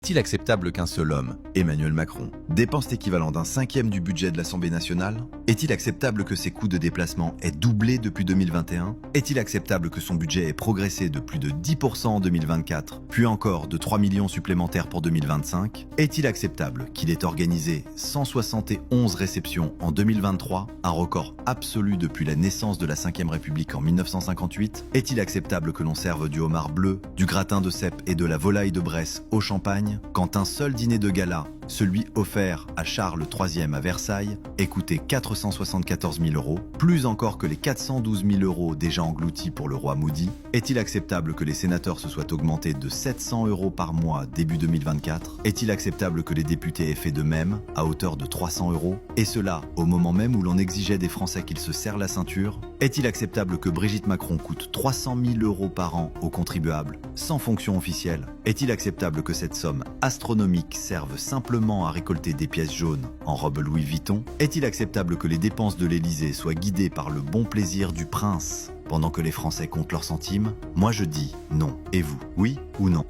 Est-il acceptable qu'un seul homme, Emmanuel Macron, dépense l'équivalent d'un cinquième du budget de l'Assemblée nationale? Est-il acceptable que ses coûts de déplacement aient doublé depuis 2021? Est-il acceptable que son budget ait progressé de plus de 10% en 2024, puis encore de 3 millions supplémentaires pour 2025? Est-il acceptable qu'il ait organisé 171 réceptions en 2023, un record absolu depuis la naissance de la Ve République en 1958? Est-il acceptable que l'on serve du homard bleu, du gratin de cèpe et de la volaille de Bresse au champagne, quand un seul dîner de gala, celui offert à Charles III à Versailles, ait coûté 474 000 €, plus encore que les 412 000 € déjà engloutis pour le roi Moody? Est-il acceptable que les sénateurs se soient augmentés de 700 € par mois début 2024? Est-il acceptable que les députés aient fait de même, à hauteur de 300 €? Et cela, au moment même où l'on exigeait des Français qu'ils se serrent la ceinture? Est-il acceptable que Brigitte Macron coûte 300 000 € par an aux contribuables, sans fonction officielle? Est-il acceptable que cette somme astronomique serve simplement à récolter des pièces jaunes en robe Louis Vuitton? Est-il acceptable que les dépenses de l'Élysée soient guidées par le bon plaisir du prince, pendant que les Français comptent leurs centimes? Moi je dis non. Et vous, oui ou non?